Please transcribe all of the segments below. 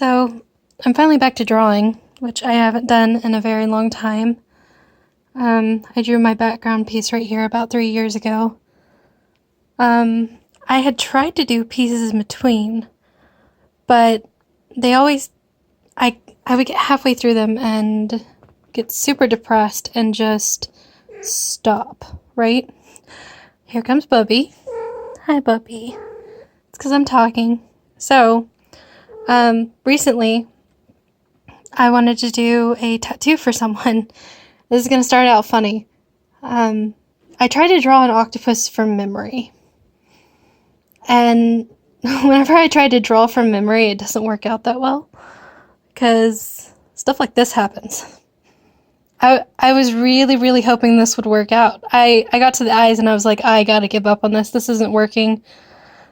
So, I'm finally back to drawing, which I haven't done in a very long time. I drew my background piece right here about 3 years ago. I had tried to do pieces in between, but they always, I would get halfway through them and get super depressed and just stop, right? Here comes Bubby. Hi, Bubby. It's because I'm talking. So, recently, I wanted to do a tattoo for someone. This is going to start out funny. I tried to draw an octopus from memory. And whenever I try to draw from memory, it doesn't work out that well. Because stuff like this happens. I was really, really hoping this would work out. I got to the eyes and I was like, I gotta give up on this. This isn't working.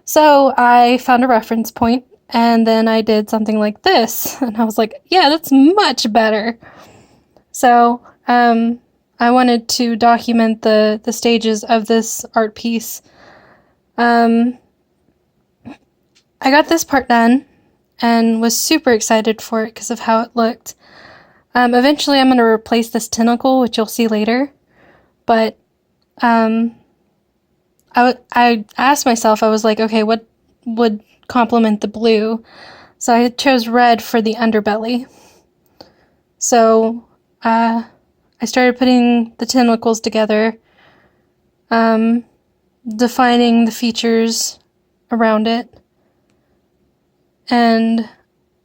So I found a reference point and then I did something like this. And I was like, yeah, that's much better. So I wanted to document the stages of this art piece. I got this part done and was super excited for it because of how it looked. Eventually I'm going to replace this tentacle, which you'll see later. But I asked myself, I was like, okay, what would complement the blue? So I chose red for the underbelly. So I started putting the tentacles together, defining the features around it. And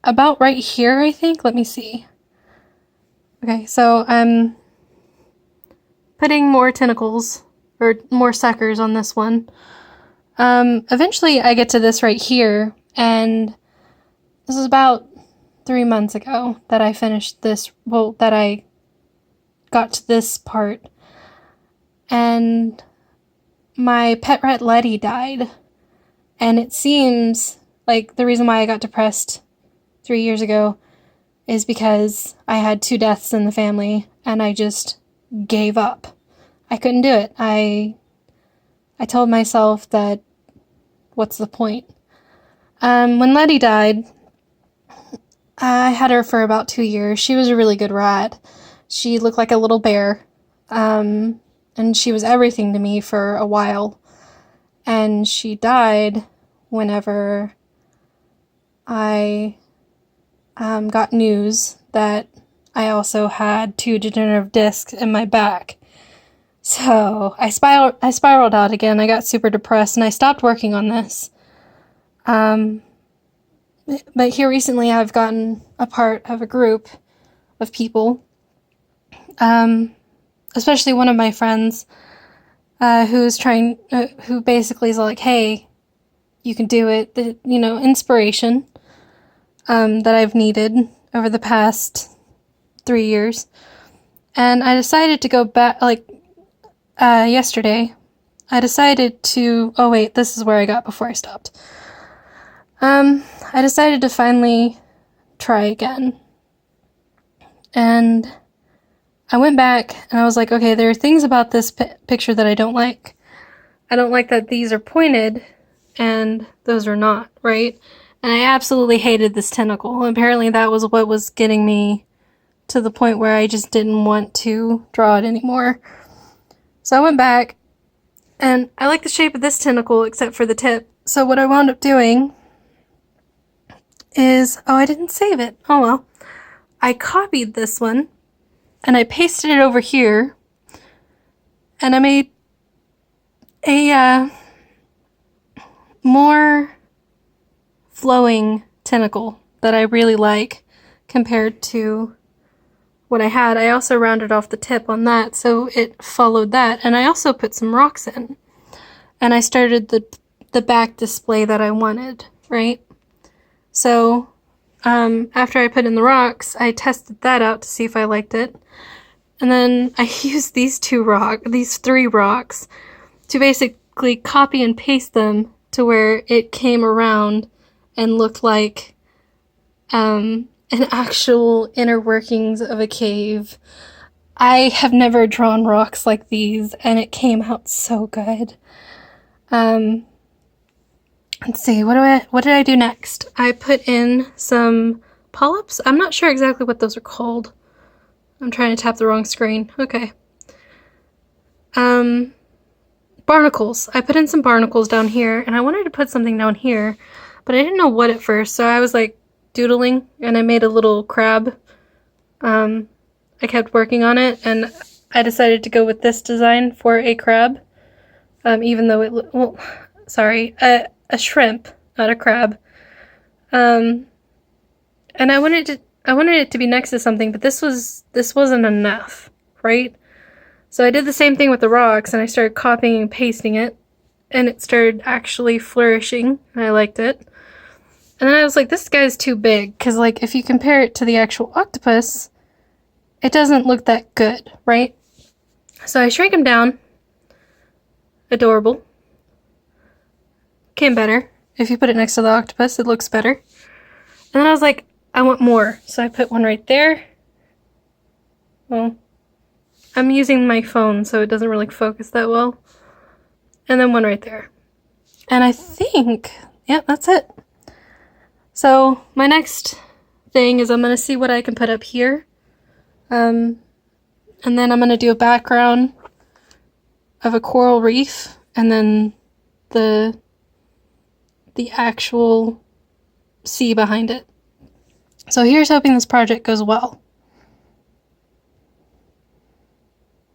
about right here, I think, let me see. Okay, so I'm putting more tentacles, or more suckers on this one. Eventually I get to this right here, and this is about 3 months ago that I finished this, that I got to this part. And my pet rat Letty died. And it seems like the reason why I got depressed 3 years ago is because I had 2 deaths in the family and I just gave up. I couldn't do it. I told myself that what's the point? When Letty died, I had her for about 2 years. She was a really good rat. She looked like a little bear. And she was everything to me for a while. And she died whenever I got news that I also had 2 degenerative discs in my back. So I spiraled out again. I got super depressed and I stopped working on this. But here recently I've gotten a part of a group of people, especially one of my friends who basically is like, hey, you can do it. Inspiration that I've needed over the past 3 years. And I decided to go back, yesterday, I decided to, oh wait, this is where I got before I stopped. I decided to finally try again. And I went back and I was like, okay, there are things about this picture that I don't like. I don't like that these are pointed and those are not, right? And I absolutely hated this tentacle. Apparently that was what was getting me to the point where I just didn't want to draw it anymore. So I went back, and I like the shape of this tentacle except for the tip. So what I wound up doing is, I didn't save it. Oh well. I copied this one, and I pasted it over here, and I made a more flowing tentacle that I really like compared to what I had. I also rounded off the tip on that so it followed that, and I also put some rocks in, and I started the back display that I wanted, right? So after I put in the rocks, I tested that out to see if I liked it, and then I used these 3 rocks to basically copy and paste them to where it came around and looked like an actual inner workings of a cave. I have never drawn rocks like these, and it came out so good. Let's see, what did I do next? I put in some polyps? I'm not sure exactly what those are called. I'm trying to tap the wrong screen. Okay. Barnacles. I put in some barnacles down here, and I wanted to put something down here, but I didn't know what at first, so I was like doodling, and I made a little crab. I kept working on it, and I decided to go with this design for a crab, even though a shrimp, not a crab. And I wanted it to be next to something, but this wasn't enough, right? So I did the same thing with the rocks, and I started copying and pasting it, and it started actually flourishing, and I liked it. And then I was like, this guy's too big, because like if you compare it to the actual octopus, it doesn't look that good, right? So I shrank him down. Adorable. Came better. If you put it next to the octopus, it looks better. And then I was like, I want more. So I put one right there. Well, I'm using my phone, so it doesn't really focus that well. And then one right there. And I think, yeah, that's it. So my next thing is I'm going to see what I can put up here. And then I'm going to do a background of a coral reef, and then the actual sea behind it. So here's hoping this project goes well.